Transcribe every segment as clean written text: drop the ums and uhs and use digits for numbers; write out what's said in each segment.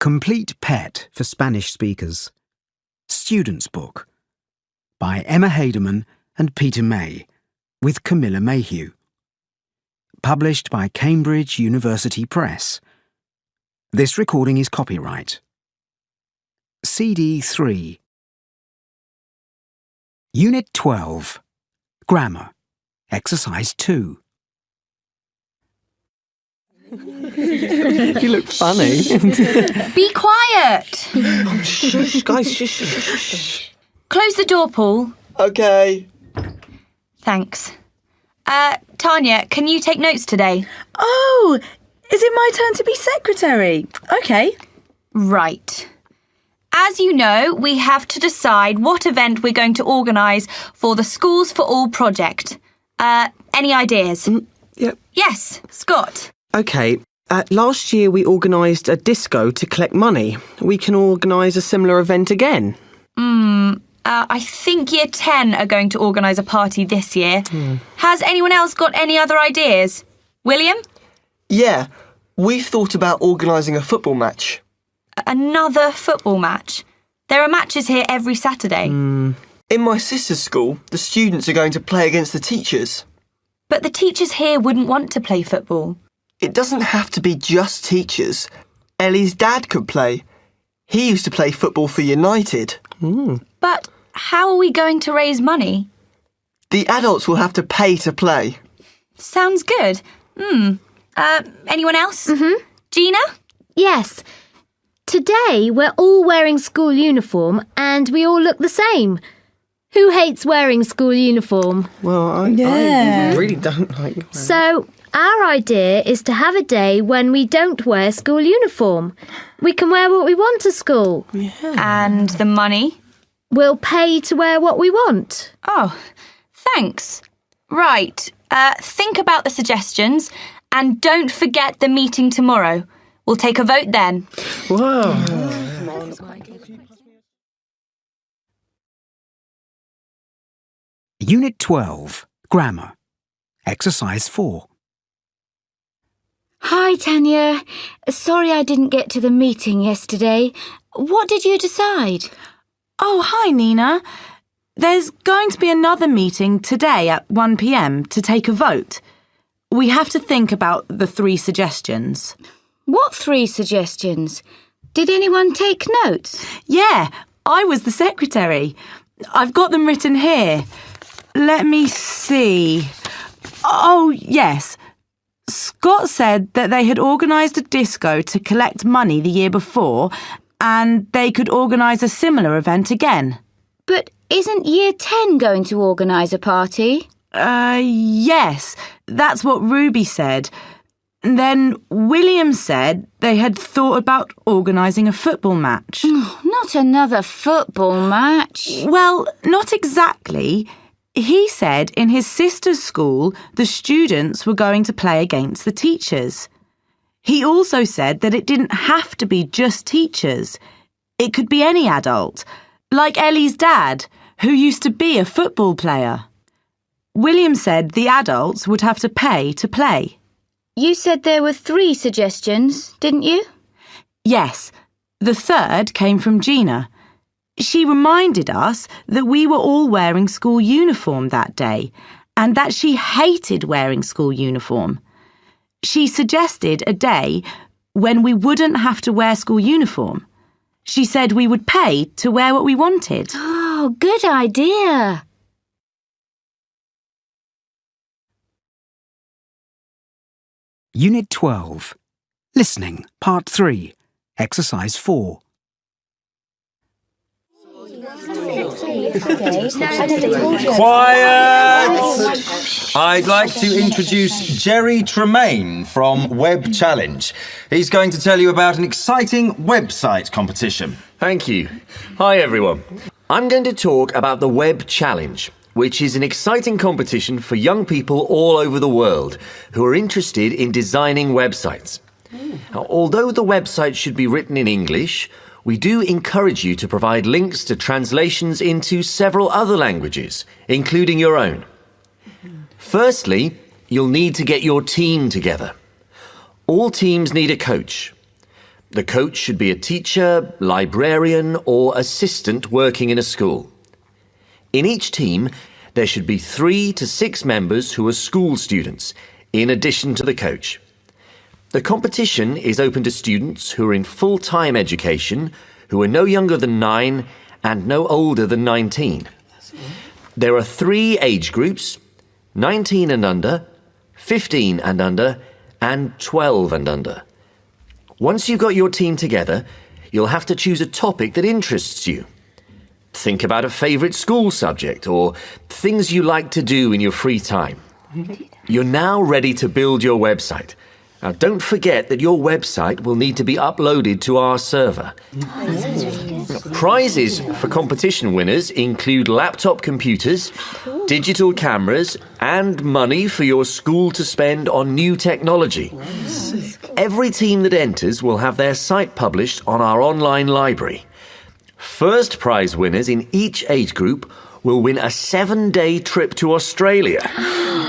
Complete PET for Spanish Speakers. Student's Book by Emma Haderman and Peter May with Camilla Mayhew. Published by Cambridge University Press. This recording is copyright. CD3. Unit 12. Grammar. Exercise 2. You look funny. Be quiet! Oh, shush, guys, shush, shush, shush. Close the door, Paul. Okay. Thanks. Tanya, can you take notes today? Oh, is it my turn to be secretary? Okay. Right. As you know, we have to decide what event we're going to organise for the Schools for All project. Any ideas? Yep. Yes, Scott. Okay. Last year we organised a disco to collect money. We can organise a similar event again. I think Year 10 are going to organise a party this year. Has anyone else got any other ideas? William? Yeah, we've thought about organising a football match. Another football match? There are matches here every Saturday. In my sister's school, the students are going to play against the teachers. But the teachers here wouldn't want to play football. It doesn't have to be just teachers. Ellie's dad could play. He used to play football for United. But how are we going to raise money? The adults will have to pay to play. Sounds good. Anyone else? Gina? Yes. Today we're all wearing school uniform and we all look the same. Who hates wearing school uniform? Well, I really don't like wearing. So, our idea is to have a day when we don't wear school uniform. We can wear what we want to school. And the money? We'll pay to wear what we want. Oh, thanks. Right. Think about the suggestions and don't forget the meeting tomorrow. We'll take a vote then. Wow. Unit 12. Grammar. Exercise 4. Hi, Tanya. Sorry I didn't get to the meeting yesterday. What did you decide? Oh, hi, Nina. There's going to be another meeting today at 1 p.m. to take a vote. We have to think about the 3 suggestions. What 3 suggestions? Did anyone take notes? Yeah, I was the secretary. I've got them written here. Let me see. Oh, yes. Scott said that they had organised a disco to collect money the year before and they could organise a similar event again. But isn't Year 10 going to organise a party? Yes, that's what Ruby said. And then William said they had thought about organising a football match. Not another football match. Well, not exactly. He said in his sister's school the students were going to play against the teachers. He also said that it didn't have to be just teachers. It could be any adult, like Ellie's dad, who used to be a football player. William said the adults would have to pay to play. You said there were 3 suggestions, didn't you? Yes, the 3rd came from Gina. She reminded us that we were all wearing school uniform that day and that she hated wearing school uniform. She suggested a day when we wouldn't have to wear school uniform. She said we would pay to wear what we wanted. Oh, good idea. Unit 12. Listening. Part 3. Exercise 4. Quiet! I'd like to introduce Jerry Tremaine from Web Challenge. He's going to tell you about an exciting website competition. Thank you. Hi, everyone. I'm going to talk about the Web Challenge, which is an exciting competition for young people all over the world who are interested in designing websites. Now, although the website should be written in English, we do encourage you to provide links to translations into several other languages, including your own. Firstly, you'll need to get your team together. All teams need a coach. The coach should be a teacher, librarian, or assistant working in a school. In each team, there should be 3 to 6 members who are school students, in addition to the coach. The competition is open to students who are in full-time education, who are no younger than 9 and no older than 19. There are 3 age groups: 19 and under, 15 and under, and 12 and under. Once you've got your team together, you'll have to choose a topic that interests you. Think about a favourite school subject or things you like to do in your free time. You're now ready to build your website. Now, don't forget that your website will need to be uploaded to our server. Prizes for competition winners include laptop computers, digital cameras, and money for your school to spend on new technology. Every team that enters will have their site published on our online library. First prize winners in each age group will win a 7-day trip to Australia,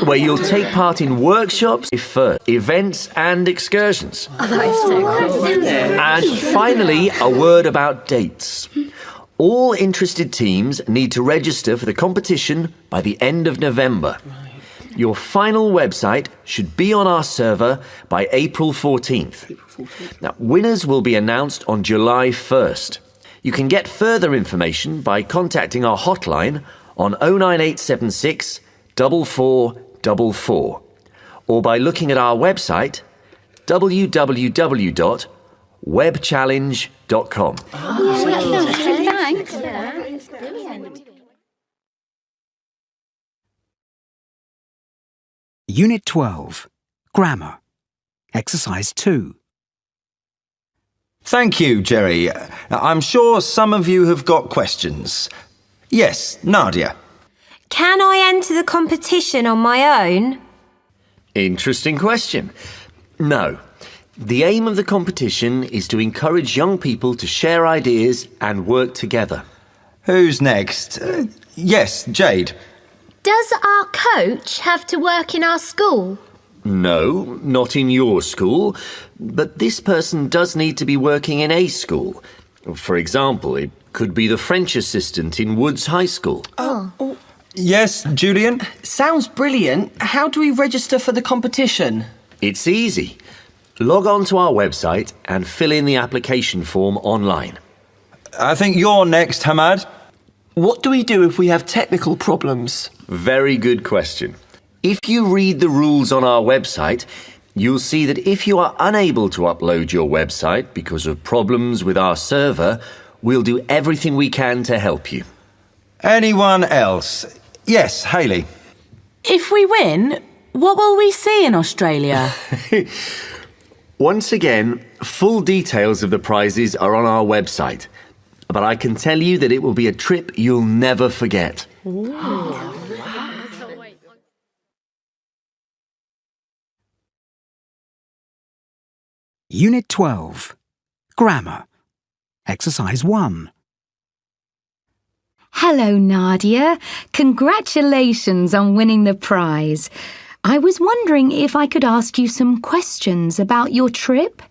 where you'll take part in workshops, events and excursions. And finally, a word about dates. All interested teams need to register for the competition by the end of November. Your final website should be on our server by April 14th. Now, winners will be announced on July 1st. You can get further information by contacting our hotline on 09876 4444 or by looking at our website www.webchallenge.com. Thanks. Unit 12. Grammar. Exercise 2. Thank you, Jerry. I'm sure some of you have got questions. Yes, Nadia. Can I enter the competition on my own? Interesting question. No. The aim of the competition is to encourage young people to share ideas and work together. Who's next? Yes, Jade. Does our coach have to work in our school? No, not in your school, but this person does need to be working in a school. For example, it could be the French assistant in Woods High School. Yes, Julian? Sounds brilliant. How do we register for the competition? It's easy. Log on to our website and fill in the application form online. I think you're next, Hamad. What do we do if we have technical problems? Very good question. If you read the rules on our website, you'll see that if you are unable to upload your website because of problems with our server, we'll do everything we can to help you. Anyone else? Yes, Hayley. If we win, what will we see in Australia? Once again, full details of the prizes are on our website. But I can tell you that it will be a trip you'll never forget. Unit 12. Grammar. Exercise 1. Hello, Nadia. Congratulations on winning the prize. I was wondering if I could ask you some questions about your trip.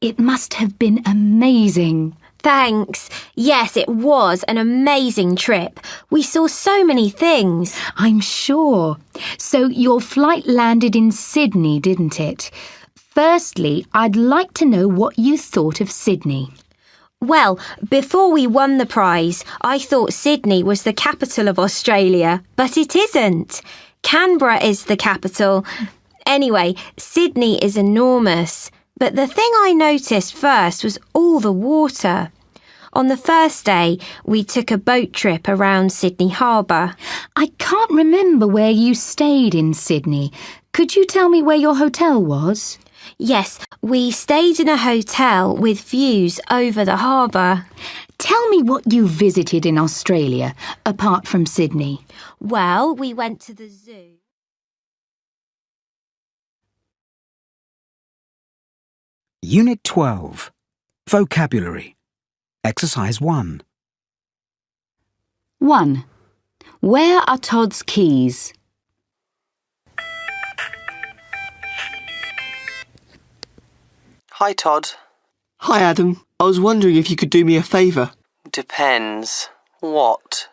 It must have been amazing. Thanks. Yes, it was an amazing trip. We saw so many things. I'm sure. So your flight landed in Sydney, didn't it? Firstly, I'd like to know what you thought of Sydney. Well, before we won the prize, I thought Sydney was the capital of Australia, but it isn't. Canberra is the capital. Anyway, Sydney is enormous. But the thing I noticed first was all the water. On the first day, we took a boat trip around Sydney Harbour. I can't remember where you stayed in Sydney. Could you tell me where your hotel was? Yes, we stayed in a hotel with views over the harbour. Tell me what you visited in Australia, apart from Sydney. Well, we went to the zoo. Unit 12. Vocabulary. Exercise 1. 1. Where are Todd's keys? Hi, Todd. Hi, Adam. I was wondering if you could do me a favour. Depends. What?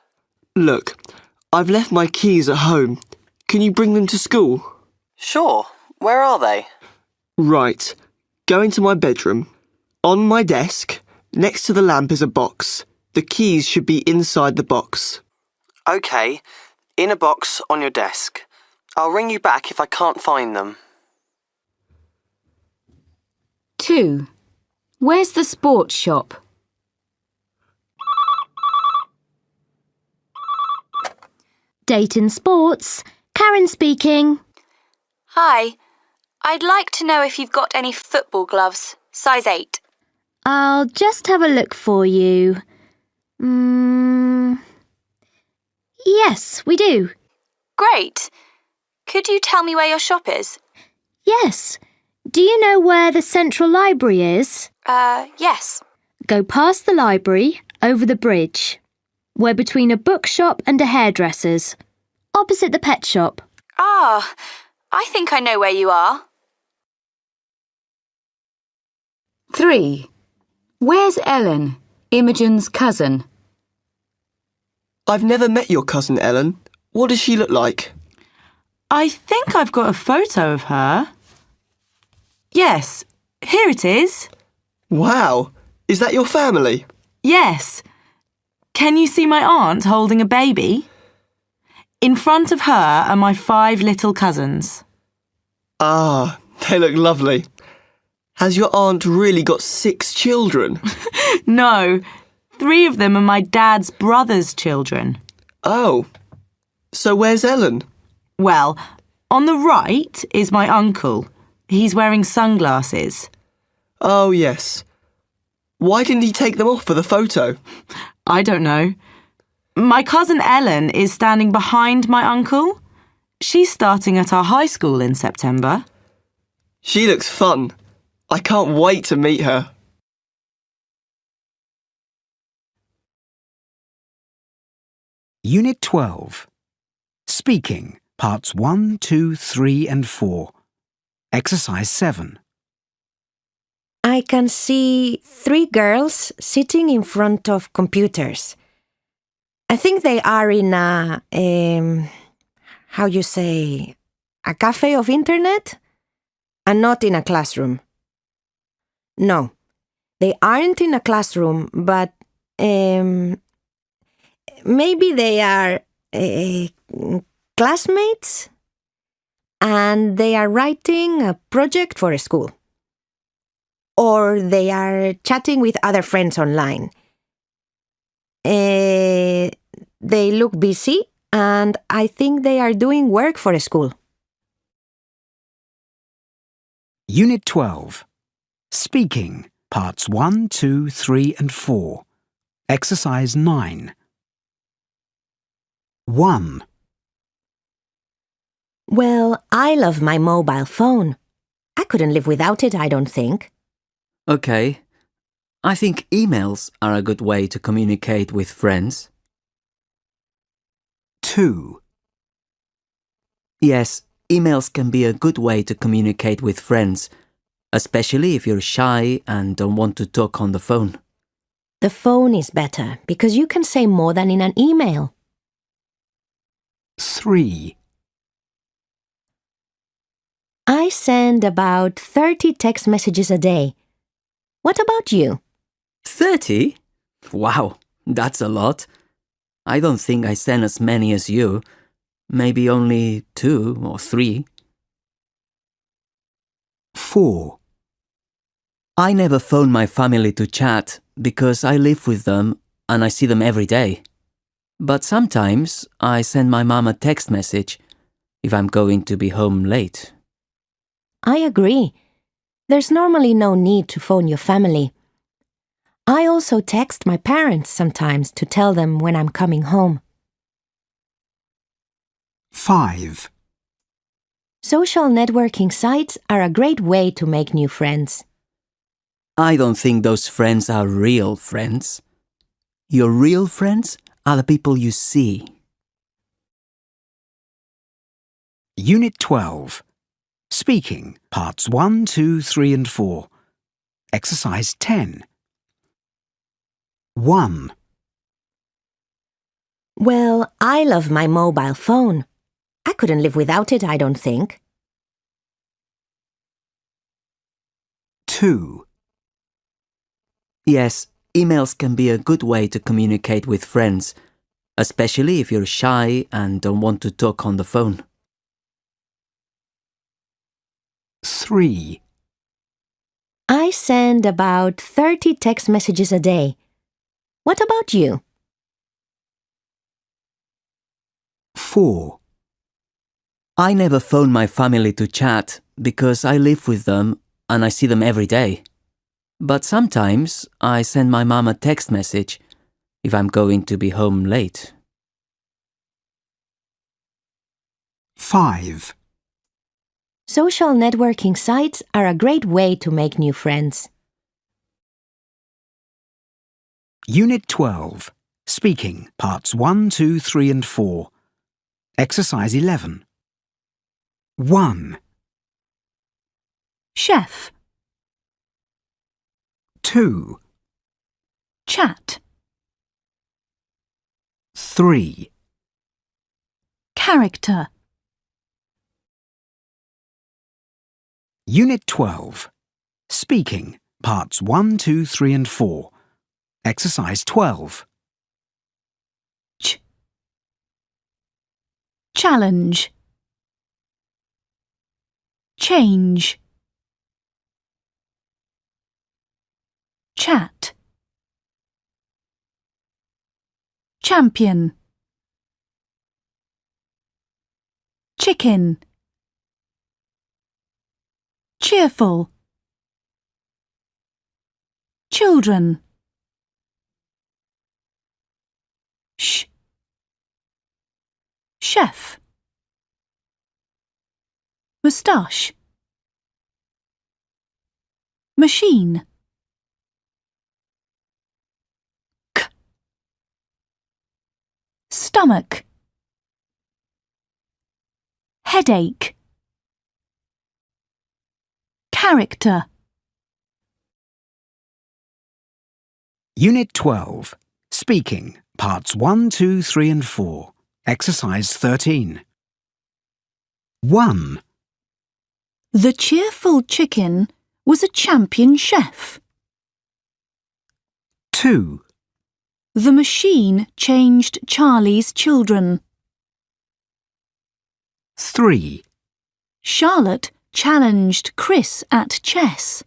Look, I've left my keys at home. Can you bring them to school? Sure. Where are they? Right. Go into my bedroom. On my desk, next to the lamp is a box. The keys should be inside the box. OK. In a box on your desk. I'll ring you back if I can't find them. 2. Where's the sports shop? Dayton Sports. Karen speaking. Hi. I'd like to know if you've got any football gloves, size 8. I'll just have a look for you. Yes, we do. Great. Could you tell me where your shop is? Yes. Do you know where the central library is? Yes. Go past the library, over the bridge. We're between a bookshop and a hairdresser's. Opposite the pet shop. Ah, I think I know where you are. 3. Where's Ellen, Imogen's cousin? I've never met your cousin, Ellen. What does she look like? I think I've got a photo of her. Yes, here it is. Wow. Is that your family? Yes. Can you see my aunt holding a baby? In front of her are my 5 little cousins. Ah, they look lovely. Has your aunt really got 6 children? No, 3 of them are my dad's brother's children. Oh. So where's Ellen? Well, on the right is my uncle. He's wearing sunglasses. Oh, yes. Why didn't he take them off for the photo? I don't know. My cousin Ellen is standing behind my uncle. She's starting at our high school in September. She looks fun. I can't wait to meet her. Unit 12. Speaking, Parts 1, 2, 3 and 4. Exercise 7. I can see 3 girls sitting in front of computers. I think they are in a, a cafe of internet, and not in a classroom. No, they aren't in a classroom, but maybe they are classmates, and they are writing a project for a school. Or they are chatting with other friends online. They look busy, and I think they are doing work for a school. Unit 12. Speaking, Parts 1, 2, 3 and 4. Exercise 9. 1. Well, I love my mobile phone. I couldn't live without it, I don't think. Okay. I think emails are a good way to communicate with friends. 2. Yes, emails can be a good way to communicate with friends, especially if you're shy and don't want to talk on the phone. The phone is better because you can say more than in an email. 3. I send about 30 text messages a day. What about you? 30? Wow, that's a lot. I don't think I send as many as you. Maybe only 2 or 3. 4. I never phone my family to chat because I live with them and I see them every day. But sometimes I send my mom a text message if I'm going to be home late. I agree. There's normally no need to phone your family. I also text my parents sometimes to tell them when I'm coming home. 5. Social networking sites are a great way to make new friends. I don't think those friends are real friends. Your real friends are the people you see. Unit 12. Speaking, Parts 1, 2, 3 and 4. Exercise 10. 1, Well, I love my mobile phone. I couldn't live without it, I don't think. 2, Yes, emails can be a good way to communicate with friends, especially if you're shy and don't want to talk on the phone. 3, I send about 30 text messages a day. What about you? 4, I never phone my family to chat because I live with them and I see them every day. But sometimes I send my mom a text message if I'm going to be home late. 5, Social networking sites are a great way to make new friends. Unit 12. Speaking, Parts 1, 2, 3 and 4. Exercise 11. 1, Chef. 2, Chat. 3, Character. Unit 12. Speaking, Parts 1, 2, 3 and 4. Exercise 12. Challenge. Change. Chat. Champion. Chicken. Cheerful. Children. Chef. Moustache. Machine. Stomach. Headache. Character. Unit 12. Speaking, Parts 1, 2, 3 and 4. Exercise 13. 1, The cheerful chicken was a champion chef. 2, The machine changed Charlie's children. 3, Charlotte challenged Chris at chess.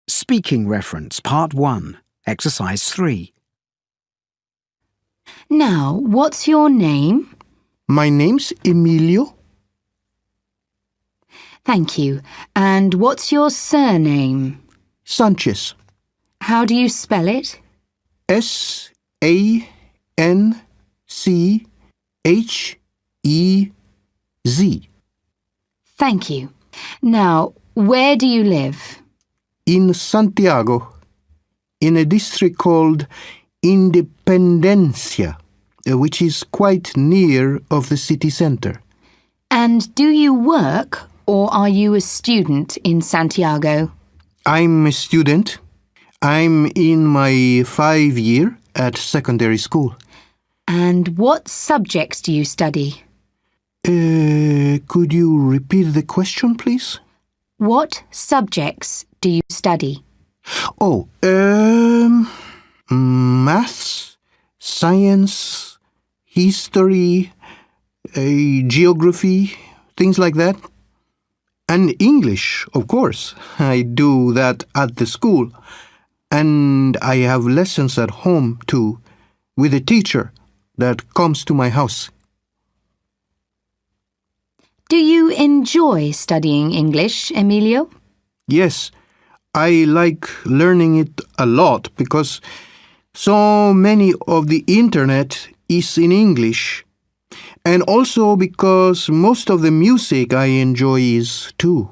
Speaking reference, Part 1. Exercise 3. Now, what's your name? My name's Emilio. Thank you. And what's your surname? Sanchez. How do you spell it? Sanchez. Thank you. Now, where do you live? In Santiago, in a district called Independencia, which is quite near of the city center. And do you work or are you a student in Santiago? I'm a student. I'm in my 5th year at secondary school. And what subjects do you study? Could you repeat the question, please? What subjects do you study? Maths, science, history, geography, things like that. And English, of course. I do that at the school. And I have lessons at home, too, with a teacher that comes to my house. Do you enjoy studying English, Emilio? Yes, I like learning it a lot because so many of the internet is in English. And also because most of the music I enjoy is too.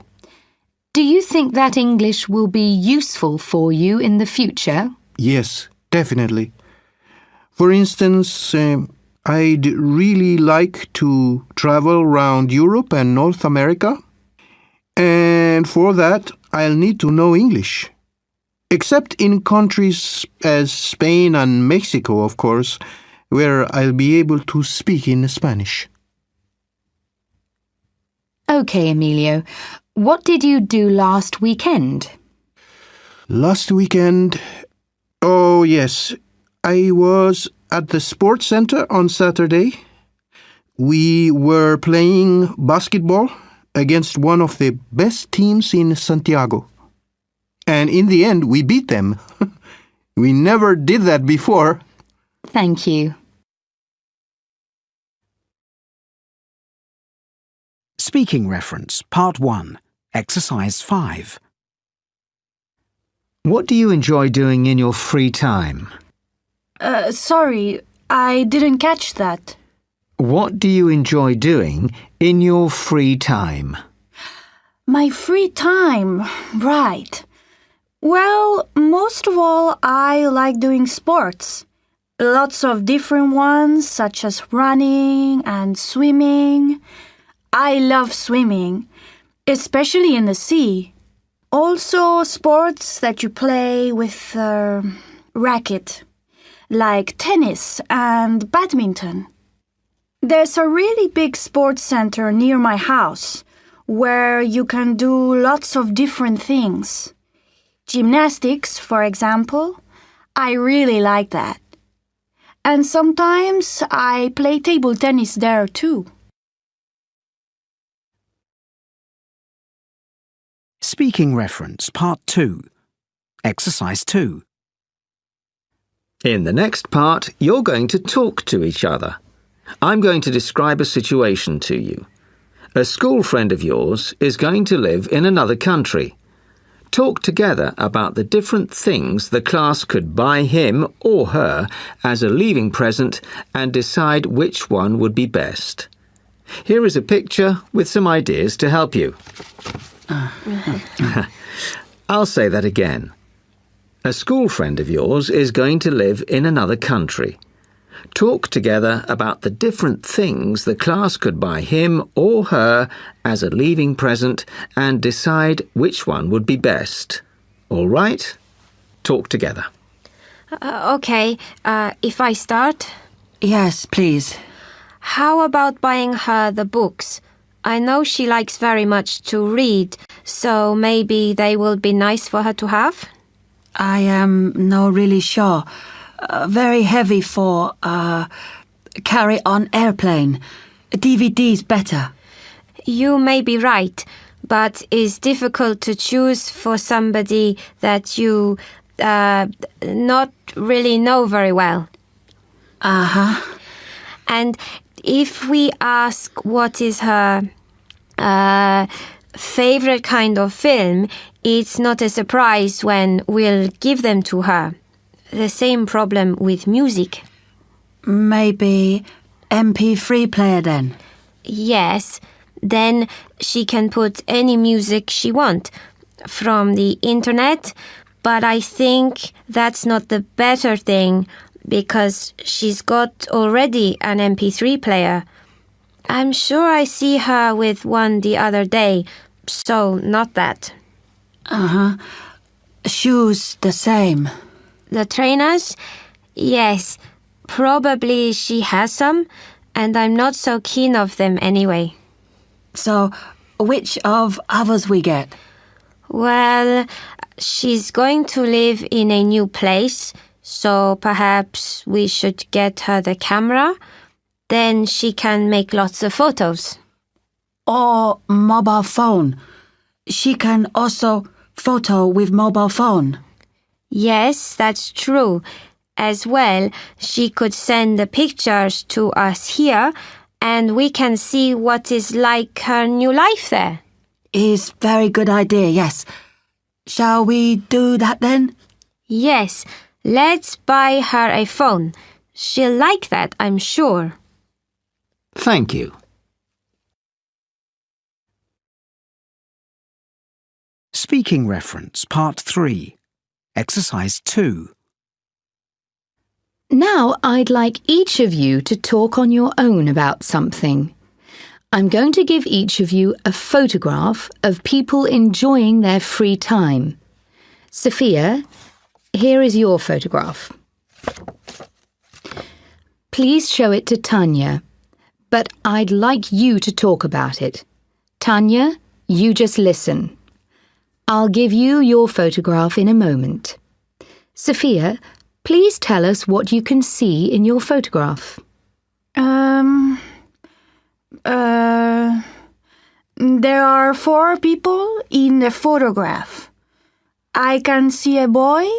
Do you think that English will be useful for you in the future? Yes, definitely. For instance, I'd really like to travel around Europe and North America. And for that, I'll need to know English. Except in countries as Spain and Mexico, of course, where I'll be able to speak in Spanish. OK, Emilio. What did you do last weekend? Last weekend? Oh, yes. I was at the sports center on Saturday. We were playing basketball against one of the best teams in Santiago. And in the end, we beat them. We never did that before. Thank you. Speaking reference, Part 1, Exercise 5. What do you enjoy doing in your free time? Sorry, I didn't catch that. What do you enjoy doing in your free time? My free time, right. Well, most of all, I like doing sports. Lots of different ones, such as running and swimming. I love swimming, especially in the sea. Also, sports that you play with a racket, like tennis and badminton. There's a really big sports center near my house where you can do lots of different things. Gymnastics, for example. I really like that. And sometimes I play table tennis there too. Speaking reference, Part 2, Exercise 2. In the next part, you're going to talk to each other. I'm going to describe a situation to you. A school friend of yours is going to live in another country. Talk together about the different things the class could buy him or her as a leaving present and decide which one would be best. Here is a picture with some ideas to help you. I'll say that again. A school friend of yours is going to live in another country. Talk together about the different things the class could buy him or her as a leaving present and decide which one would be best. All right? Talk together. Okay, if I start? Yes, please. How about buying her the books? I know she likes very much to read, so maybe they will be nice for her to have? I am not really sure. Very heavy for carry on airplane. DVD's better. You may be right, but it's difficult to choose for somebody that you not really know very well. Uh-huh. And if we ask what is her favorite kind of film, it's not a surprise when we'll give them to her. The same problem with music. Maybe MP3 player then? Yes, then she can put any music she wants from the internet, but I think that's not the better thing because she's got already an MP3 player. I'm sure I see her with one the other day, so not that. Uh-huh. Shoes the same. The trainers? Yes, probably she has some, and I'm not so keen of them anyway. So, which of others we get? Well, she's going to live in a new place, so perhaps we should get her the camera. Then she can make lots of photos. Or mobile phone. She can also photo with mobile phone. Yes, that's true. As well, she could send the pictures to us here, and we can see what is like her new life there. Is very good idea, yes. Shall we do that then? Yes, let's buy her a phone. She'll like that, I'm sure. Thank you. Speaking reference, Part 3, Exercise 2. Now I'd like each of you to talk on your own about something. I'm going to give each of you a photograph of people enjoying their free time. Sophia, here is your photograph. Please show it to Tanya, but I'd like you to talk about it. Tanya, you just listen. I'll give you your photograph in a moment. Sophia, please tell us what you can see in your photograph. There are 4 people in the photograph. I can see a boy?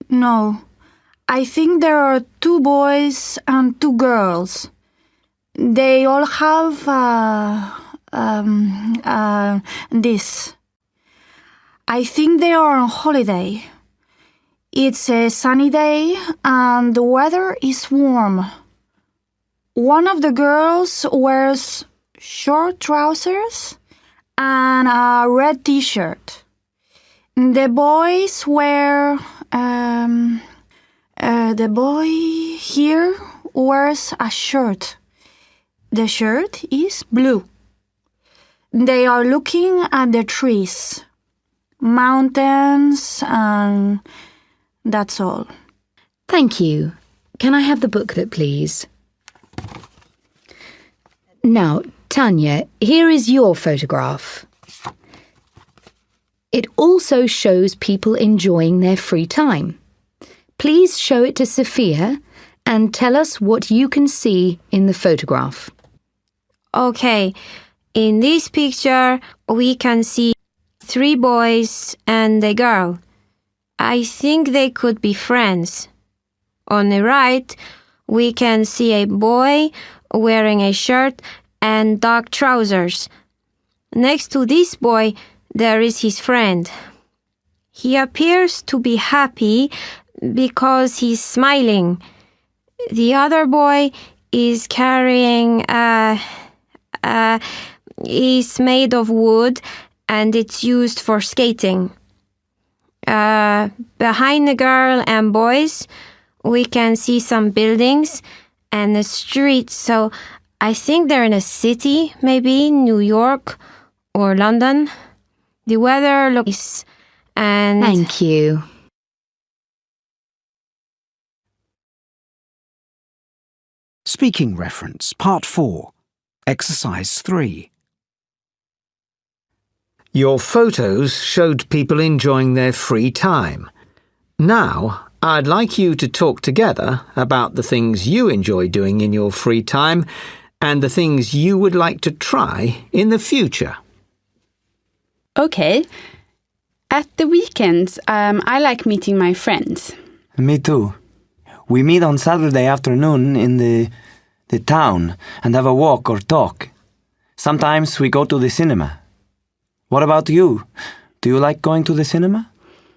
No. I think there are 2 boys and 2 girls. They all have this. I think they are on holiday. It's a sunny day and the weather is warm. One of the girls wears short trousers and a red t-shirt. The boys wear... the boy here wears a shirt. The shirt is blue. They are looking at the trees, mountains, and that's all. Thank you. Can I have the booklet, please? Now, Tanya, here is your photograph. It also shows people enjoying their free time. Please show it to Sophia and tell us what you can see in the photograph. Okay, in this picture we can see 3 boys and a girl. I think they could be friends. On the right, we can see a boy wearing a shirt and dark trousers. Next to this boy, there is his friend. He appears to be happy because he's smiling. The other boy is carrying is made of wood and it's used for skating. Behind the girl and boys, we can see some buildings and a street, so I think they're in a city, maybe New York or London. The weather looks and... Thank you. Speaking reference, Part 4, Exercise 3. Your photos showed people enjoying their free time. Now, I'd like you to talk together about the things you enjoy doing in your free time and the things you would like to try in the future. Okay. At the weekends, I like meeting my friends. Me too. We meet on Saturday afternoon in the town and have a walk or talk. Sometimes we go to the cinema. What about you? Do you like going to the cinema?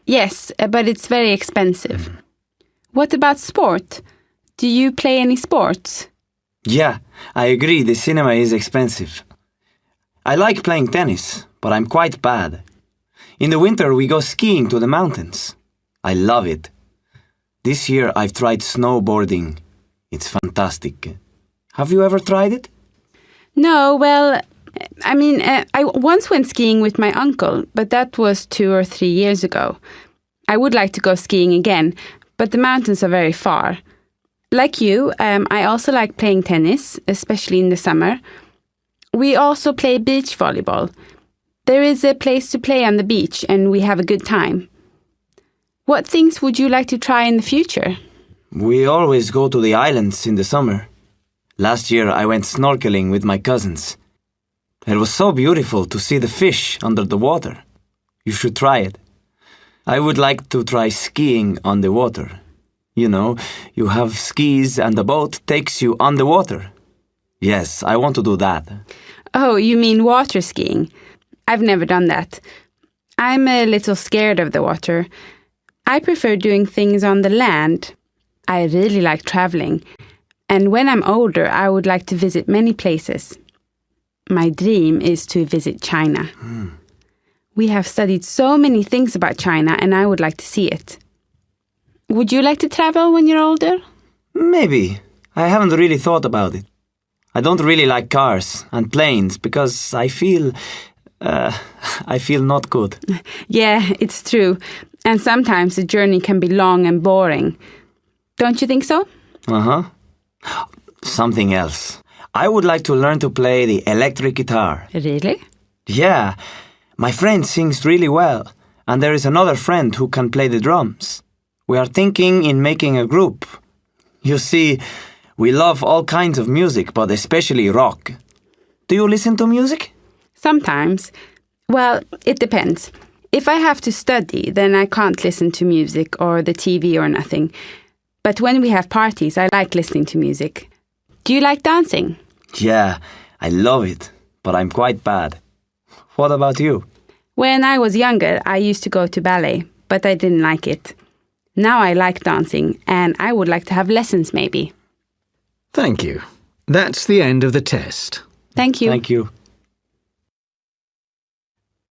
Yes, but it's very expensive. What about sport? Do you play any sports? Yeah, I agree, the cinema is expensive. I like playing tennis, but I'm quite bad. In the winter we go skiing to the mountains. I love it. This year I've tried snowboarding. It's fantastic. Have you ever tried it? No, well, I once went skiing with my uncle, but that was 2 or 3 years ago. I would like to go skiing again, but the mountains are very far. Like you, I also like playing tennis, especially in the summer. We also play beach volleyball. There is a place to play on the beach and we have a good time. What things would you like to try in the future? We always go to the islands in the summer. Last year I went snorkeling with my cousins. It was so beautiful to see the fish under the water. You should try it. I would like to try skiing on the water. You know, you have skis and the boat takes you on the water. Yes, I want to do that. Oh, you mean water skiing? I've never done that. I'm a little scared of the water. I prefer doing things on the land. I really like traveling. And when I'm older, I would like to visit many places. My dream is to visit China. We have studied so many things about China and I would like to see it. Would you like to travel when you're older? Maybe. I haven't really thought about it. I don't really like cars and planes because I feel not good. Yeah, it's true. And sometimes the journey can be long and boring. Don't you think so? Uh-huh. Something else. I would like to learn to play the electric guitar. Really? Yeah. My friend sings really well, and there is another friend who can play the drums. We are thinking in making a group. You see, we love all kinds of music, but especially rock. Do you listen to music? Sometimes. Well, it depends. If I have to study, then I can't listen to music or the TV or nothing. But when we have parties, I like listening to music. Do you like dancing? Yeah, I love it, but I'm quite bad. What about you? When I was younger, I used to go to ballet, but I didn't like it. Now I like dancing, and I would like to have lessons maybe. Thank you. That's the end of the test. Thank you. Thank you.